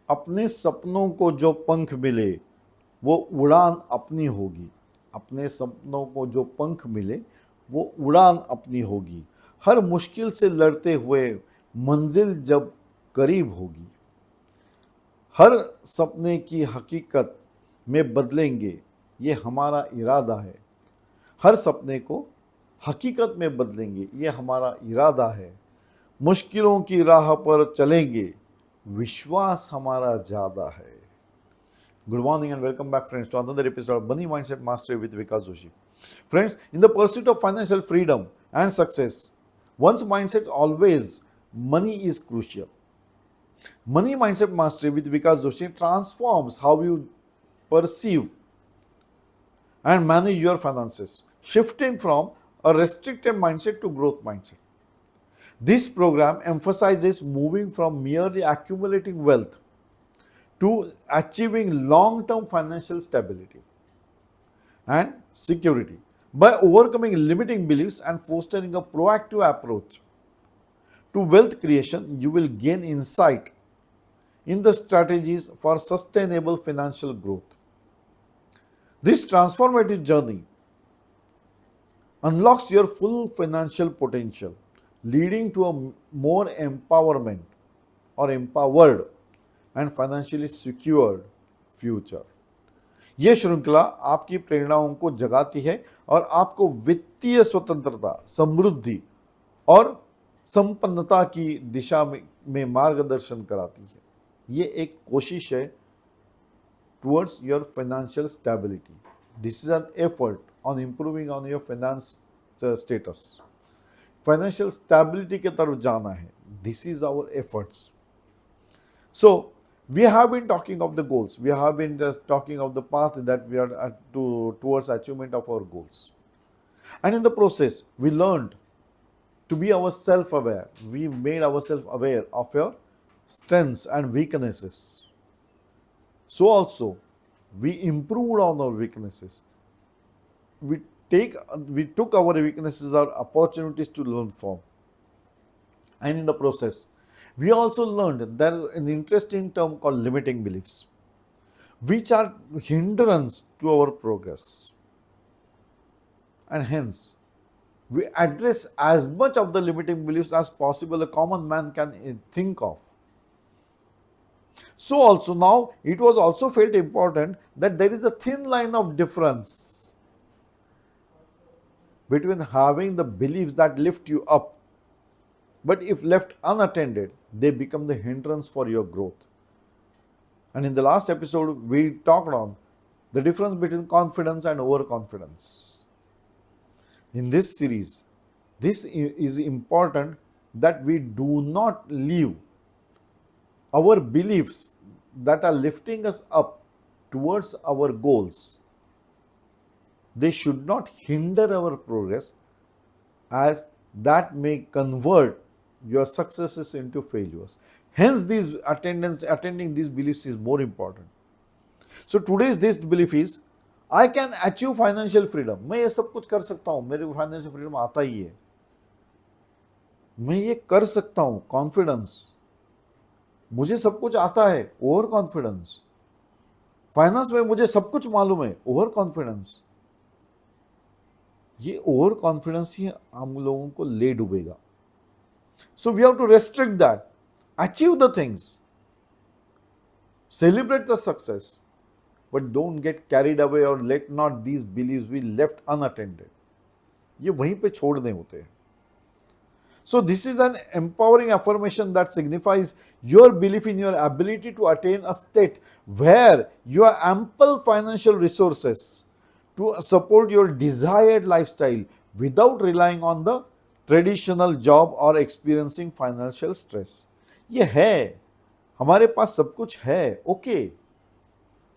अपने सपनों को जो पंख मिले वो उड़ान अपनी होगी। अपने सपनों को जो पंख मिले वो उड़ान अपनी होगी। हर मुश्किल से लड़ते हुए मंजिल जब करीब होगी। हर सपने की हकीकत में बदलेंगे ये हमारा इरादा है। हर सपने को हकीकत में बदलेंगे ये हमारा इरादा है। मुश्किलों की राह पर चलेंगे विश्वास हमारा ज़्यादा है। Good morning and welcome back, friends, to another episode of Money Mindset Mastery with Vikas Joshi. Friends, in the pursuit of financial freedom and success, one's mindset always money is crucial. Money Mindset Mastery with Vikas Joshi transforms how you perceive and manage your finances, shifting from a restricted mindset to growth mindset. This program emphasizes moving from merely accumulating wealth to achieving long-term financial stability and security by overcoming limiting beliefs and fostering a proactive approach to wealth creation. You will gain insight in the strategies for sustainable financial growth. This transformative journey unlocks your full financial potential, leading to a more empowerment or empowered and financially secured future. ये श्रृंखला आपकी प्रेरणाओं को जगाती है और आपको वित्तीय स्वतंत्रता, समृद्धि और संपन्नता की दिशा में मार्गदर्शन कराती है। ये एक कोशिश है towards your financial stability. This is an effort on improving on your finance status. Financial stability के तरफ जाना है. This is our efforts. So, we have been talking of the goals. We have been just talking of the path that we are towards achievement of our goals. And in the process, we learned to be our self-aware. We made ourselves aware of your strengths and weaknesses. So also, we improved on our weaknesses. We took our weaknesses as opportunities to learn from. And in the process, we also learned there is an interesting term called limiting beliefs, which are hindrance to our progress. And hence, we address as much of the limiting beliefs as possible a common man can think of. So also now it was also felt important that there is a thin line of difference between having the beliefs that lift you up, but if left unattended, they become the hindrance for your growth. And in the last episode, we talked on the difference between confidence and overconfidence. In this series, this is important that we do not leave our beliefs that are lifting us up towards our goals. They should not hinder our progress, as that may convert your successes into failures. Hence, attending these beliefs is more important. So today's this belief is, I can achieve financial freedom. मैं ये सब कुछ कर सकता हूँ, मेरे को financial freedom आता ही है, मैं ये कर सकता हूँ. कॉन्फिडेंस, मुझे सब कुछ आता है. ओवर कॉन्फिडेंस, फाइनेंस में मुझे सब कुछ मालूम है. ओवर कॉन्फिडेंस, ये ओवर कॉन्फिडेंस ही हम लोगों को ले डूबेगा. So we have to restrict that, achieve the things, celebrate the success, but don't get carried away or let not these beliefs be left unattended. ये वहीं पे छोड़ने होते हैं. So this is an empowering affirmation that signifies your belief in your ability to attain a state where you have ample financial resources to support your desired lifestyle without relying on the traditional job or experiencing financial stress. ये है, हमारे पास सब कुछ है, okay,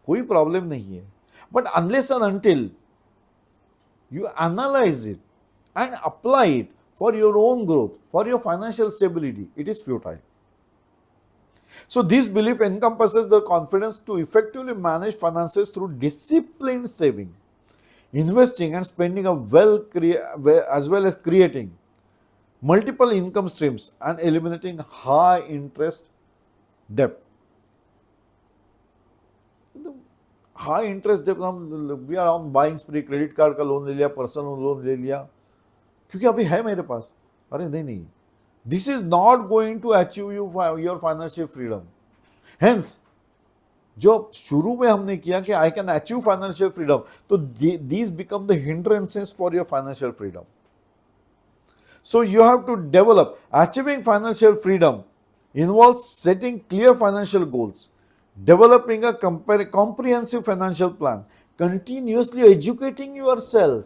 कोई problem नहीं है. But unless and until you analyze it and apply it for your own growth, for your financial stability, it is futile. So this belief encompasses the confidence to effectively manage finances through disciplined saving, investing and spending as well as creating multiple income streams and eliminating high interest debt. High interest जब हम we are on buying spree, credit card का loan ले लिया, personal loan ले लिया, क्योंकि अभी है मेरे पास। अरे नहीं नहीं, this is not going to achieve you your financial freedom. Hence जो शुरू में हमने किया कि I can achieve financial freedom, तो these become the hindrances for your financial freedom. So you have to develop. Achieving financial freedom involves setting clear financial goals, developing a comprehensive financial plan, continuously educating yourself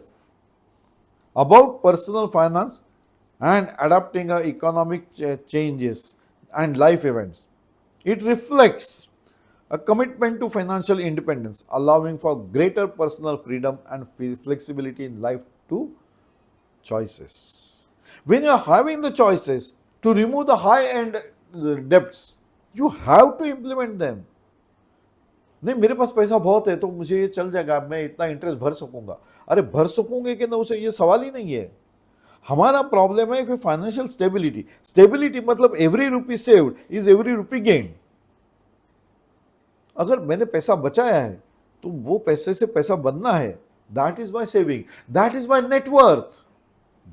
about personal finance, and adapting economic changes and life events. It reflects a commitment to financial independence, allowing for greater personal freedom and flexibility in life to choices. When you are having the choices to remove the high end debts, you have to implement them. नहीं मेरे पास पैसा बहुत है तो मुझे ये चल जाएगा, मैं इतना इंटरेस्ट भर सकूंगा। अरे भर सकूंगे कि ना, उसे ये सवाल ही नहीं है। हमारा प्रॉब्लम है कि फाइनेंशियल स्टेबिलिटी। स्टेबिलिटी मतलब every rupee saved is every rupee gain. अगर मैंने पैसा बचाया है तो वो पैसे से पैसा बनना है, that is my saving, that is my net worth,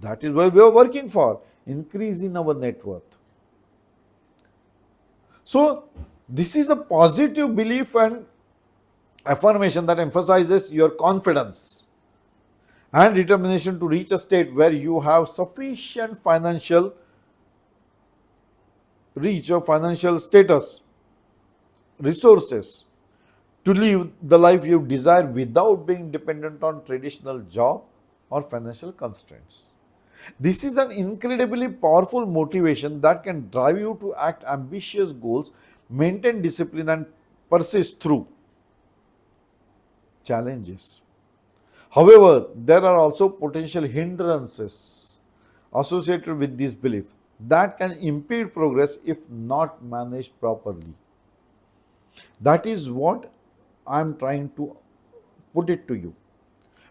that is what we are working for, increase in our net worth. So this is a positive belief and affirmation that emphasizes your confidence and determination to reach a state where you have sufficient financial reach or financial status, resources to live the life you desire without being dependent on traditional job or financial constraints. This is an incredibly powerful motivation that can drive you to act ambitious goals, maintain discipline, and persist through challenges. However, there are also potential hindrances associated with this belief that can impede progress if not managed properly. That is what I am trying to put it to you.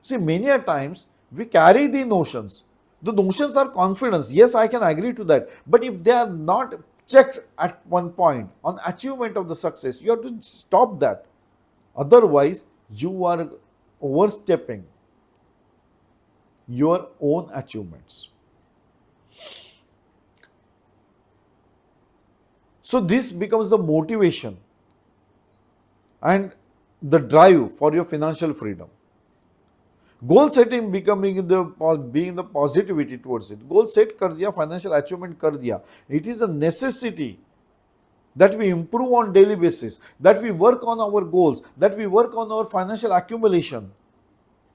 See, many a times we carry the notions. The notions are confidence. Yes, I can agree to that. But if they are not checked at one point on achievement of the success, you have to stop that. Otherwise, you are overstepping your own achievements. So this becomes the motivation and the drive for your financial freedom. Goal setting becoming being the positivity towards it. Goal set कर दिया, financial achievement कर दिया. It is a necessity that we improve on daily basis, that we work on our goals, that we work on our financial accumulation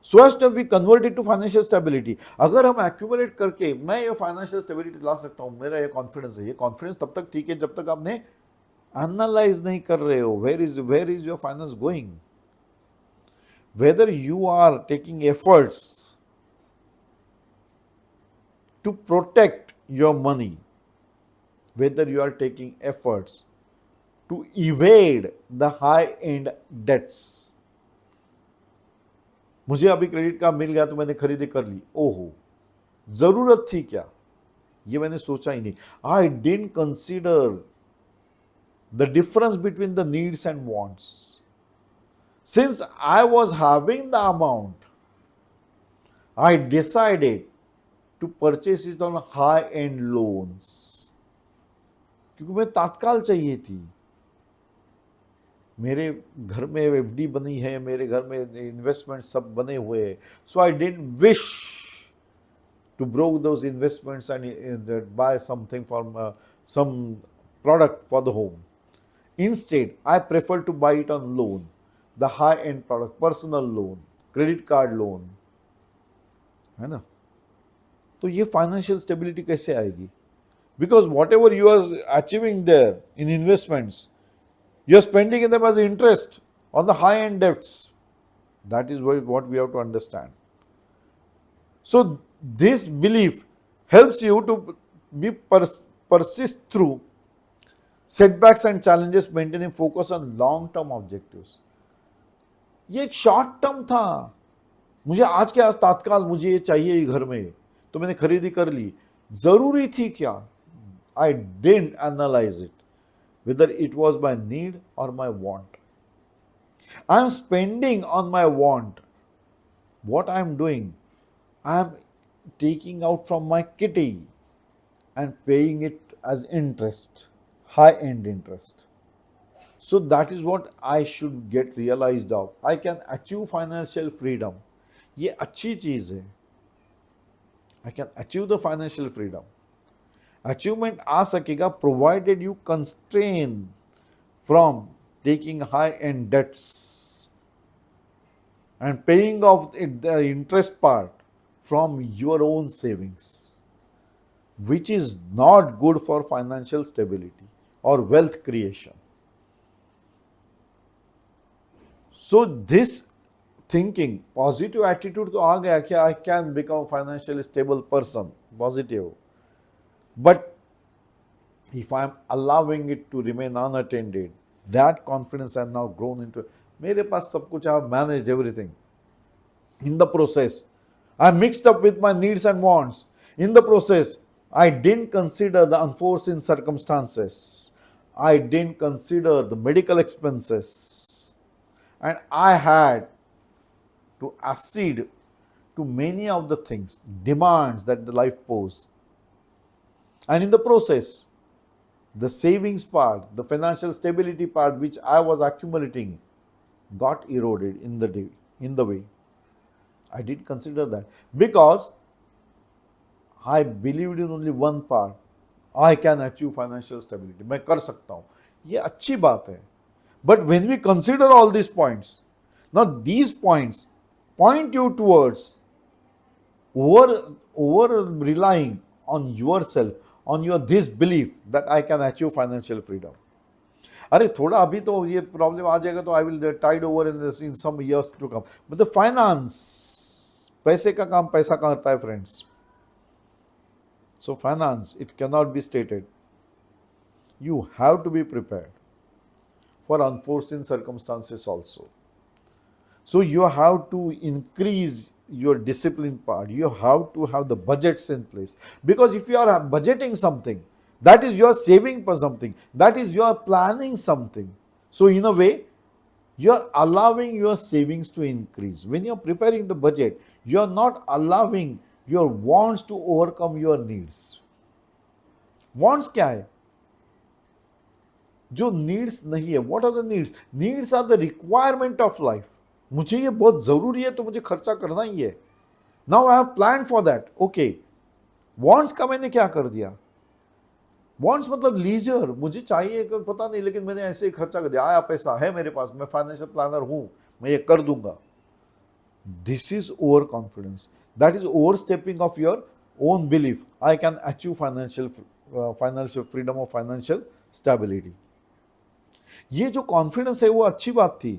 so as to we convert it to financial stability. अगर हम accumulate करके मैं ये financial stability ला सकता हूँ, मेरा ये confidence है. ये confidence तब तक ठीक है जब तक आपने analyze नहीं कर रहे हो where is your finance going. Whether you are taking efforts to protect your money, whether you are taking efforts to evade the high-end debts. मुझे अभी क्रेडिट कार्ड मिल गया तो मैंने खरीदी कर ली. ओहो, जरूरत थी क्या? ये मैंने सोचा ही नहीं. I didn't consider the difference between the needs and wants. Since I was having the amount, I decided to purchase it on high-end loans. क्योंकि मैं तात्काल चाहिए थी. मेरे घर में एफडी बनी है, मेरे घर में इन्वेस्टमेंट सब बने हुए हैं. So I didn't wish to broke those investments and buy something from some product for the home. Instead, I prefer to buy it on loan. The high-end product, personal loan, credit card loan, है ना? तो ये financial stability कैसे आएगी? Because whatever you are achieving there in investments, you are spending in them as interest on the high-end debts. That is what we have to understand. So this belief helps you to be persist through setbacks and challenges, maintaining focus on long-term objectives. ये एक short term था. मुझे आज के आज तात्काल मुझे ये चाहिए घर में, तो मैंने खरीदी कर ली. जरूरी थी क्या? I didn't analyse it whether it was my need और my want. I am spending on my want. What I am doing? I am taking out from my kitty and paying it as interest, high end interest. So that is what I should get realized of. I can achieve financial freedom. ये अच्छी चीज है. I can achieve the financial freedom. Achievement आ सकेगा provided you constrain from taking high end debts and paying off the interest part from your own savings, which is not good for financial stability or wealth creation. So this thinking, positive attitude तो आ गया कि I can become a financially stable person, positive. But if I am allowing it to remain unattended, that confidence has now grown into, मेरे पास सब कुछ, I have managed everything. In the process, I mixed up with my needs and wants. In the process, I didn't consider the unforeseen circumstances. I didn't consider the medical expenses. And I had to accede to many of the things, demands that the life posed. And in the process, the savings part, the financial stability part which I was accumulating got eroded in the way. I didn't consider that because I believed in only one part. I can achieve financial stability. मैं कर सकता हूँ. ये अच्छी बात है. But when we consider all these points, now these points point you towards over relying on yourself, on your this belief that I can achieve financial freedom. अरे थोड़ा अभी तो ये प्रॉब्लम आ जाएगा तो I will tide over in some years to come. But the finance, पैसे का काम पैसा करता है friends. So finance, it can not be stated. You have to be prepared for unforeseen circumstances also. So you have to increase your discipline part. You have to have the budgets in place. Because if you are budgeting something, that is you are saving for something. That is you are planning something. So in a way, you are allowing your savings to increase. When you are preparing the budget, you are not allowing your wants to overcome your needs. Wants क्या है? जो needs नहीं है. What are the needs? Needs are the requirement of life. मुझे ये बहुत जरूरी है तो मुझे खर्चा करना ही है. Now I have plan for that. Okay, wants का मैंने क्या कर दिया? वॉन्ट्स मतलब लीजर, मुझे चाहिए पता नहीं लेकिन मैंने ऐसे ही खर्चा कर दिया. आया पैसा है मेरे पास, मैं फाइनेंशियल प्लानर हूं, मैं ये कर दूंगा. This is over confidence. That is over stepping of your own belief. I can achieve financial freedom और फाइनेंशियल स्टेबिलिटी. ये जो कॉन्फिडेंस है वो अच्छी बात थी,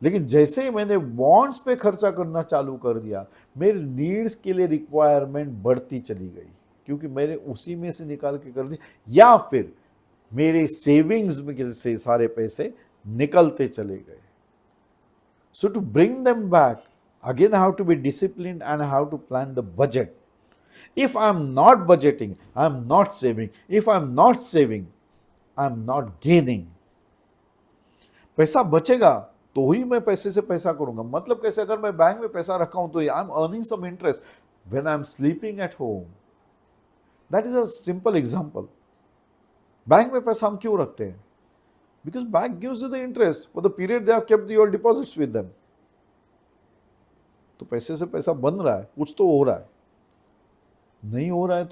लेकिन जैसे ही मैंने बॉन्ड्स पे खर्चा करना चालू कर दिया, मेरे नीड्स के लिए रिक्वायरमेंट बढ़ती चली गई क्योंकि मैंने उसी में से निकाल के कर दिया, या फिर मेरे सेविंग्स में से सारे पैसे निकलते चले गए. So to bring them back again I have to be disciplined and I have to plan the budget. If I am not budgeting, I am not saving. If I am not saving, I am not gaining. पैसा बचेगा तो ही मैं पैसे से पैसा करूंगा. मतलब कैसे? अगर मैं बैंक में पैसा रखा हूं तो I am earning some interest when I am sleeping at home. That is a simple example. Bank में पैसा हम क्यों रखते हैं? Because bank gives you the interest for the period they have kept your deposits with them. तो पैसे से पैसा बन रहा है, कुछ तो हो रहा है. नहीं हो रहा है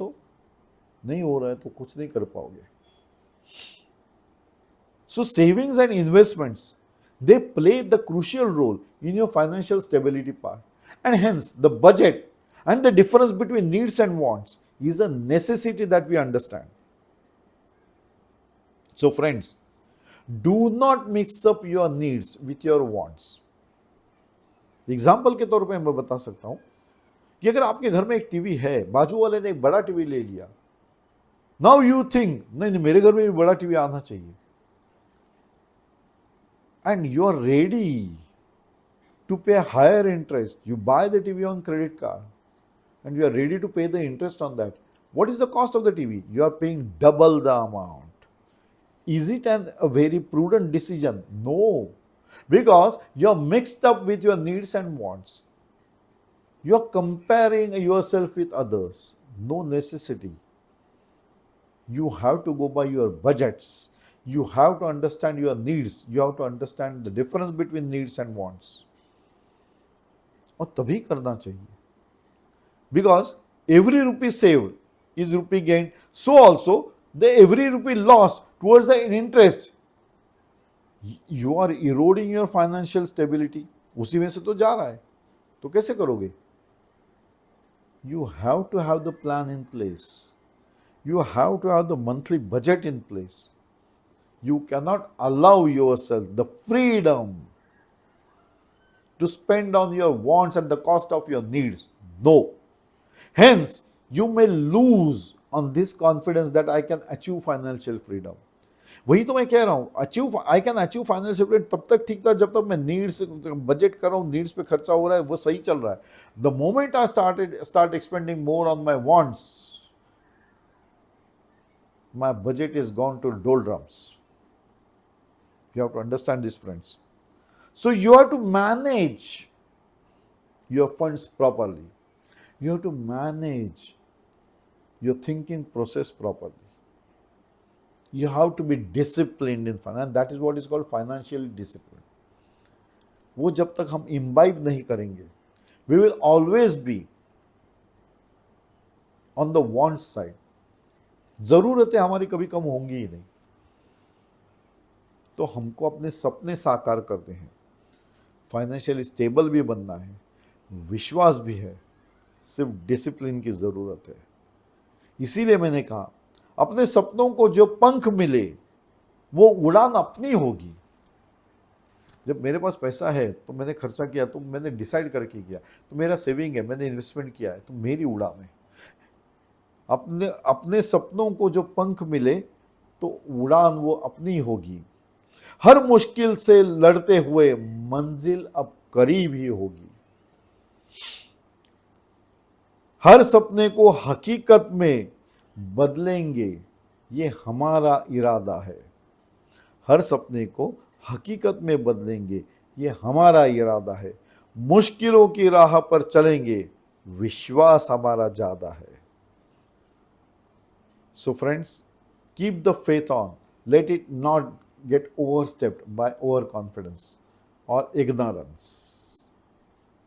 तो कुछ नहीं कर पाओगे. So savings and investments, they play the crucial role in your financial stability part, and hence the budget and the difference between needs and wants is a necessity that we understand. So friends, do not mix up your needs with your wants. Example के तौर पे मैं बता सकता हूं कि अगर आपके घर में एक टीवी है, बाजू वाले ने एक बड़ा टीवी ले लिया. नाउ यू थिंक नहीं मेरे घर में भी बड़ा टीवी आना चाहिए, and you are ready to pay higher interest. You buy the TV on credit card and you are ready to pay the interest on that. What is the cost of the TV? You are paying double the amount. Is it a very prudent decision? No. because you're mixed up with your needs and wants. You're comparing yourself with others. No necessity. You have to go by your budgets. You have to understand your needs. You have to understand the difference between needs and wants. और तभी करना चाहिए. Because every rupee saved is rupee gained. So also, the every rupee lost towards the interest, you are eroding your financial stability. उसी में से तो जा रहा है, तो कैसे करोगे? You have to have the plan in place. You have to have the monthly budget in place. You cannot allow yourself the freedom to spend on your wants at the cost of your needs. No. Hence, you may lose on this confidence that I can achieve financial freedom. वही तो मैं कह रहा हूँ, आई can achieve financial freedom तब तक ठीक था जब तक मैं नीड्स बजट कर रहा हूँ, नीड्स पे खर्चा हो रहा है, वो सही चल रहा है. The moment I start expanding more on my wants, my budget is gone to doldrums. You have to understand this, friends. So you have to manage your funds properly. You have to manage your thinking process properly. You have to be disciplined in finance. That is what is called financial discipline. वो जब तक हम imbibe नहीं करेंगे, we will always be on the want side. जरूरतें हमारी कभी कम होंगी ही नहीं. तो हमको अपने सपने साकार करते हैं, फाइनेंशियली स्टेबल भी बनना है, विश्वास भी है, सिर्फ डिसिप्लिन की जरूरत है. इसीलिए मैंने कहा अपने सपनों को जो पंख मिले वो उड़ान अपनी होगी. जब मेरे पास पैसा है तो मैंने खर्चा किया, तो मैंने डिसाइड करके किया, तो मेरा सेविंग है, मैंने इन्वेस्टमेंट किया है, तो मेरी उड़ान है. अपने सपनों को जो पंख मिले तो उड़ान वो अपनी होगी. हर मुश्किल से लड़ते हुए मंजिल अब करीब ही होगी. हर सपने को हकीकत में बदलेंगे, ये हमारा इरादा है. हर सपने को हकीकत में बदलेंगे, ये हमारा इरादा है. मुश्किलों की राह पर चलेंगे, विश्वास हमारा ज्यादा है. So friends, keep the faith on. Let it not get overstepped by overconfidence or ignorance.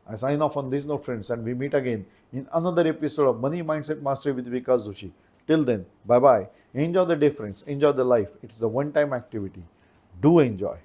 I sign off on this note, friends, and we meet again in another episode of Money Mindset Mastery with Vikas Joshi. Till then, bye-bye. Enjoy the day, friends. Enjoy the life. It is a one-time activity. Do enjoy.